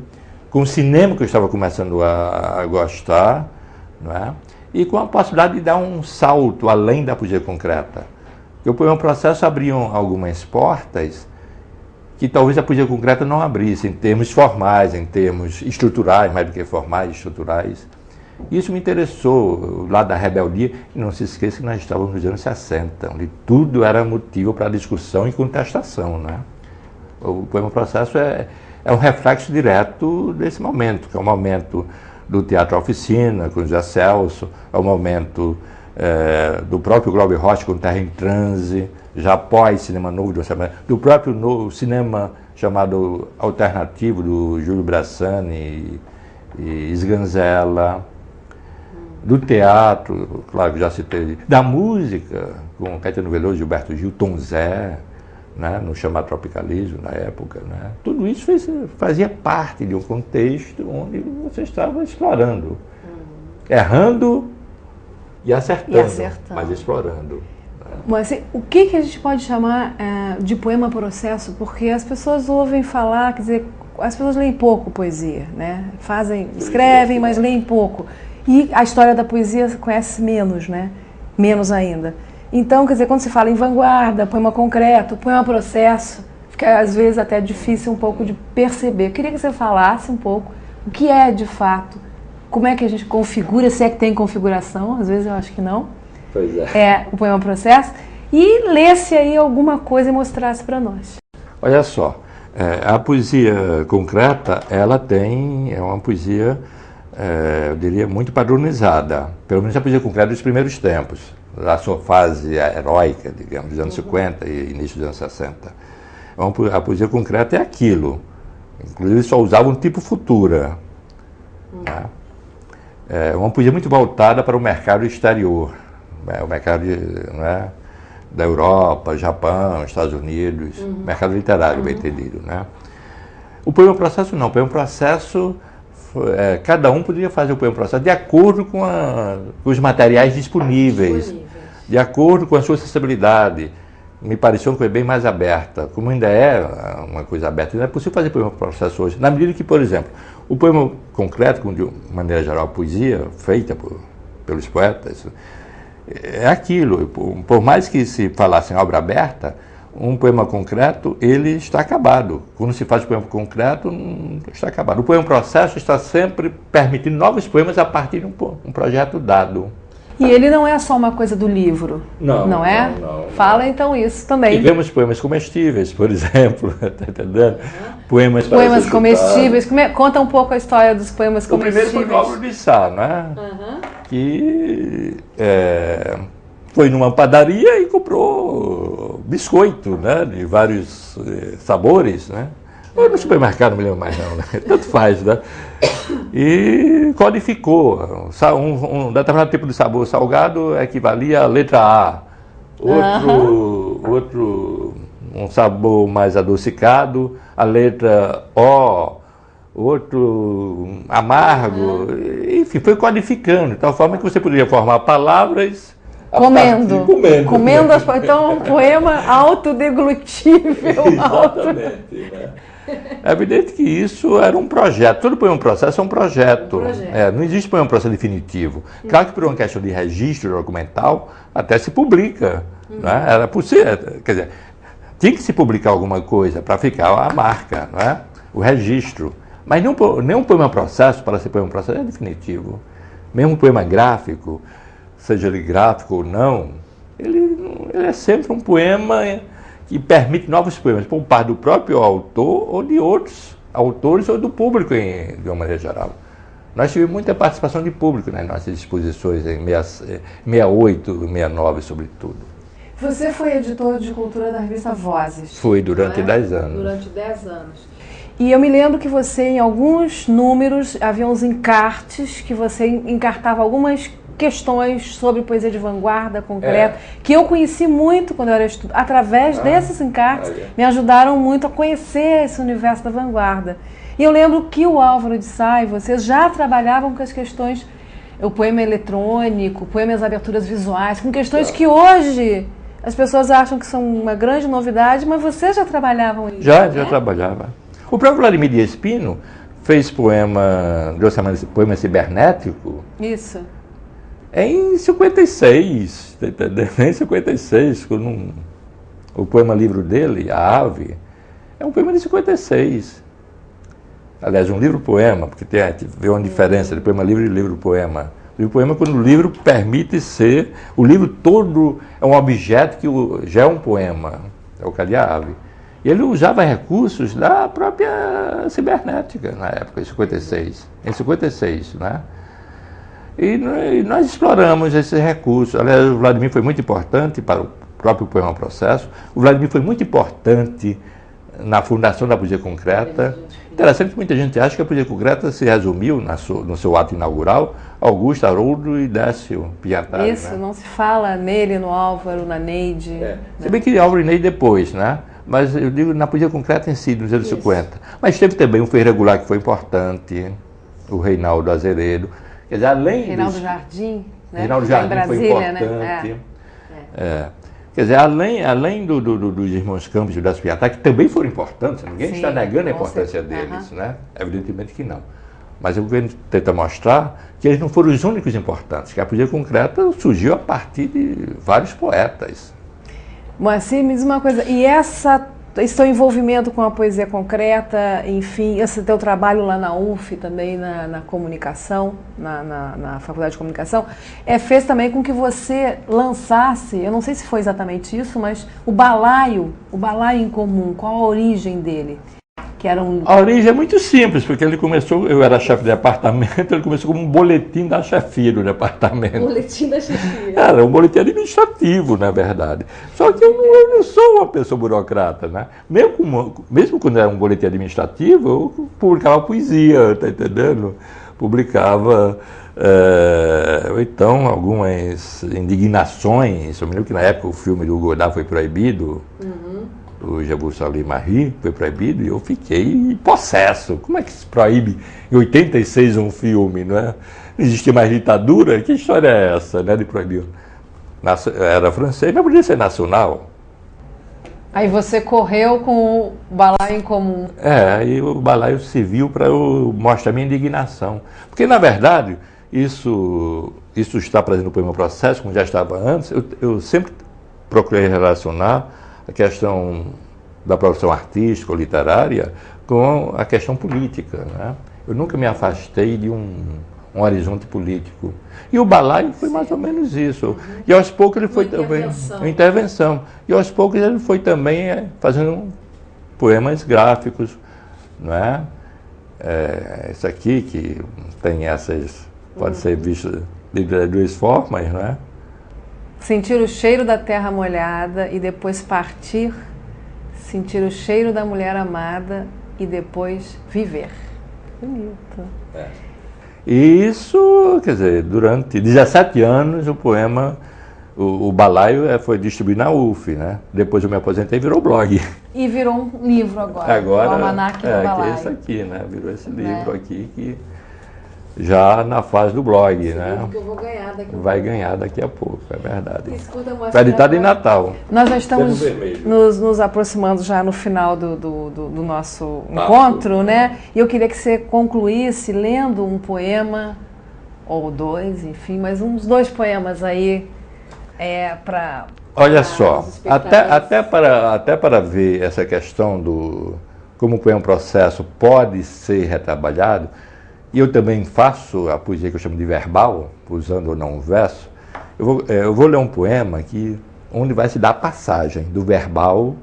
com o cinema que eu estava começando a gostar, não é? E com a possibilidade de dar um salto além da poesia concreta. O Poema Processo abriam algumas portas que talvez a poesia concreta não abrisse, em termos formais, em termos estruturais, mais do que formais, estruturais. Isso me interessou, lá da rebeldia, e não se esqueça que nós estávamos nos anos 60, onde tudo era motivo para discussão e contestação, né? O Poema Processo é um reflexo direto desse momento, que é o momento do Teatro Oficina, com José Celso, é o momento do próprio Glauber Rocha, com Terra em Transe, já após Cinema Novo, do próprio novo cinema chamado alternativo, do Júlio Brassani e Sganzella, do teatro, claro que já citei, da música, com Caetano Veloso, Gilberto Gil, Tom Zé, né, no chamado Tropicalismo na época. Né? Tudo isso fazia parte de um contexto onde você estava explorando, errando e acertando, mas explorando. Mas assim, o que a gente pode chamar de poema processo? Porque as pessoas ouvem falar, quer dizer, as pessoas leem pouco poesia, né? Escrevem, mas leem pouco. E a história da poesia se conhece menos, né? Menos ainda. Então, quer dizer, quando se fala em vanguarda, poema concreto, poema processo, fica às vezes até difícil um pouco de perceber. Eu queria que você falasse um pouco o que é de fato, como é que a gente configura, se é que tem configuração, às vezes eu acho que não. Pois é o poema processo, e lesse aí alguma coisa e mostrasse para nós. Olha só, a poesia concreta, ela é uma poesia, eu diria, muito padronizada, pelo menos a poesia concreta dos primeiros tempos, da sua fase heróica, digamos, dos anos 50 e início dos anos 60. A poesia concreta é aquilo. Inclusive, só usava um tipo futura. Né? É uma poesia muito voltada para o mercado exterior, né? O mercado né, da Europa, Japão, Estados Unidos, mercado literário, bem entendido. Né? O poema processo não. O poema processo, cada um poderia fazer o poema processo de acordo com os materiais disponíveis, de acordo com a sua sensibilidade. Me pareceu uma coisa bem mais aberta. Como ainda é uma coisa aberta, não é possível fazer poema processo hoje. Na medida que, por exemplo, o poema concreto, como de maneira geral a poesia feita pelos poetas, é aquilo. Por mais que se falasse em obra aberta, um poema concreto, ele está acabado. Quando se faz poema concreto, está acabado. O poema processo está sempre permitindo novos poemas a partir de um projeto dado. E ele não é só uma coisa do livro, não é? Não. Fala então isso também. Tivemos poemas comestíveis, por exemplo, tá entendendo? Poemas comestíveis. Conta um pouco a história dos poemas comestíveis. O primeiro foi o Álvaro de Sá, né? Que foi numa padaria e comprou biscoito, né? De vários sabores, né? Ou no supermercado, não me lembro mais não, né? Tanto faz, né? E codificou. Um determinado tipo de sabor salgado equivalia à letra A. Outro um sabor mais adocicado, a letra O. Outro amargo. Enfim, foi codificando, de tal forma que você poderia formar palavras... Comendo. Então, um poema autodeglutível. Exatamente. Né? É evidente que isso era um projeto. Todo poema processo é um projeto. Não existe poema processo definitivo. Claro que por uma questão de registro documental, até se publica. Né? Era possível, quer dizer, tinha que se publicar alguma coisa para ficar a marca, não é? O registro. Mas nenhum poema processo, para ser poema processo, é definitivo. Mesmo um poema gráfico, seja ele gráfico ou não, ele é sempre um poema que permite novos poemas, por parte do próprio autor ou de outros autores ou do público de uma maneira geral. Nós tivemos muita participação de público nas nossas exposições em 68, 69, sobretudo. Você foi editor de cultura da revista Vozes. Fui durante 10 anos. Durante 10 anos. E eu me lembro que você, em alguns números, havia uns encartes, que você encartava algumas questões sobre poesia de vanguarda concreta, que eu conheci muito quando eu era estudante. Através desses encartes, me ajudaram muito a conhecer esse universo da vanguarda. E eu lembro que o Álvaro de Sá e vocês já trabalhavam com as questões, o poema eletrônico, o poema e as aberturas visuais, com questões que hoje as pessoas acham que são uma grande novidade, mas vocês já trabalhavam isso, já trabalhava. O próprio Vladimir Dias Pino fez poema cibernético. Isso. Em 56, tá entendendo? Em 56, o poema livro dele, A Ave, é um poema de 56. Aliás, um livro-poema, porque vê uma diferença de poema livre e livro-poema. Livro-poema é quando o livro permite ser... O livro todo é um objeto que já é um poema, é o caso de A Ave. E ele usava recursos da própria cibernética na época, em 56. Em 56, né? E nós exploramos esses recursos. Aliás, o Vladimir foi muito importante para o próprio poema processo. O Vladimir foi muito importante na fundação da poesia concreta. Interessante que muita gente acha que a poesia concreta se resumiu no seu ato inaugural, Augusto, Haroldo e Décio Piantari. Isso, né? Não se fala nele, no Álvaro, na Neide. Né? Se bem que Álvaro e Neide depois, né? Mas eu digo na poesia concreta em si, nos anos 50. Mas teve também um Ferreira Goulart que foi importante, o Reinaldo Azeredo. Quer dizer, além Reinaldo Jardim, né? Reinaldo Jardim Brasília, foi importante. Né? Quer dizer, além dos irmãos Campos e das Piatá, que também foram importantes, ninguém está negando a importância deles, né? Evidentemente que não. Mas o governo tenta mostrar que eles não foram os únicos importantes, que a poesia concreta surgiu a partir de vários poetas. Moacir, me diz uma coisa, e esse teu envolvimento com a poesia concreta, enfim, esse teu trabalho lá na UF também, na comunicação, na Faculdade de Comunicação, fez também com que você lançasse, eu não sei se foi exatamente isso, mas o balaio em comum, qual a origem dele? que era um... A origem é muito simples, porque ele começou, eu era chefe de departamento, ele começou como um boletim da chefia do departamento. Boletim da chefia. Era um boletim administrativo, na verdade. Só que eu não sou uma pessoa burocrata, né? Mesmo quando era um boletim administrativo, eu publicava poesia, tá entendendo? Publicava, então, algumas indignações. Eu me lembro que na época o filme do Godard foi proibido, o Jabur Salim Marie foi proibido, e eu fiquei possesso. Como é que se proíbe em 86 um filme, não é? Não existia mais ditadura? Que história é essa, né, de proibir? Era francês, mas podia ser nacional. Aí você correu com o Balaio em Comum. Aí o Balaio serviu para eu mostrar minha indignação. Porque, na verdade, isso está presente no poema Processo, como já estava antes, eu sempre procurei relacionar a questão da produção artística ou literária com a questão política, né? Eu nunca me afastei de um horizonte político. E o Balaio foi mais ou menos isso. E aos poucos ele foi também... Uma intervenção. E aos poucos ele foi também fazendo poemas gráficos, não é? Esse aqui, que tem essas... Pode ser visto de duas formas, não é? Sentir o cheiro da terra molhada e depois partir, sentir o cheiro da mulher amada e depois viver. Bonito. E isso, quer dizer, durante 17 anos o poema, o Balaio foi distribuído na UF, né? Depois eu me aposentei e virou blog. E virou um livro agora, o Almanaque do Balaio. Que é esse aqui, né? Virou esse livro aqui que... já na fase do blog, né? Que eu vou ganhar daqui a pouco. Vai ganhar daqui a pouco, é verdade. Escuta, Foi editado em Natal. Nós já estamos nos aproximando já no final do nosso encontro, né? E eu queria que você concluísse lendo um poema, ou dois, enfim, mas uns 2 poemas aí para... Olha só, até para ver essa questão do como o poema Processo pode ser retrabalhado. E eu também faço a poesia que eu chamo de verbal, usando ou não o verso. Eu vou ler um poema onde vai se dar a passagem do verbal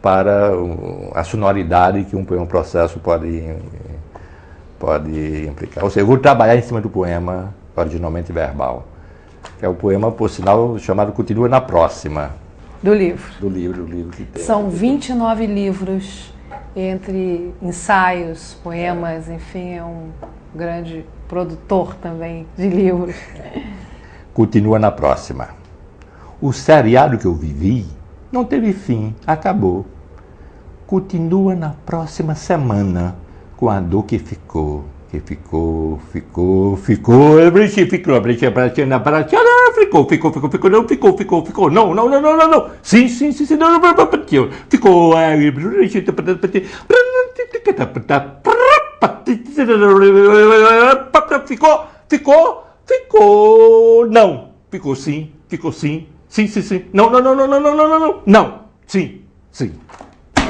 para a sonoridade que um poema Processo pode implicar. Ou seja, eu vou trabalhar em cima do poema originalmente verbal, que é o poema, por sinal, chamado Continua na Próxima. Do livro. Do livro que tem. São 29 livros, entre ensaios, poemas, enfim, é um grande produtor também de livros. Continua na próxima. O seriado que eu vivi não teve fim, acabou. Continua na próxima semana, com a dor que ficou. Ficou, não. Sim, não, ficou, não, ficou sim, não, sim.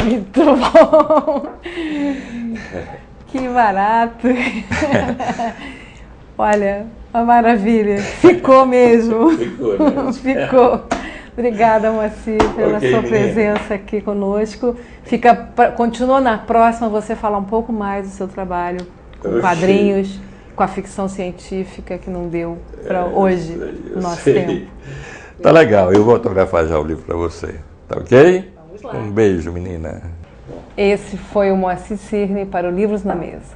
Muito bom. Que barato. Olha, uma maravilha. Ficou mesmo. Ficou. Obrigada, Moacir, pela sua presença aqui conosco. Continua na próxima você falar um pouco mais do seu trabalho com quadrinhos, com a ficção científica que não deu para hoje, no nosso tempo. Tá legal, eu vou autografar já o livro para você. Tá ok? Vamos lá. Um beijo, menina. Esse foi o Moacir Cirne para o Livros na Mesa.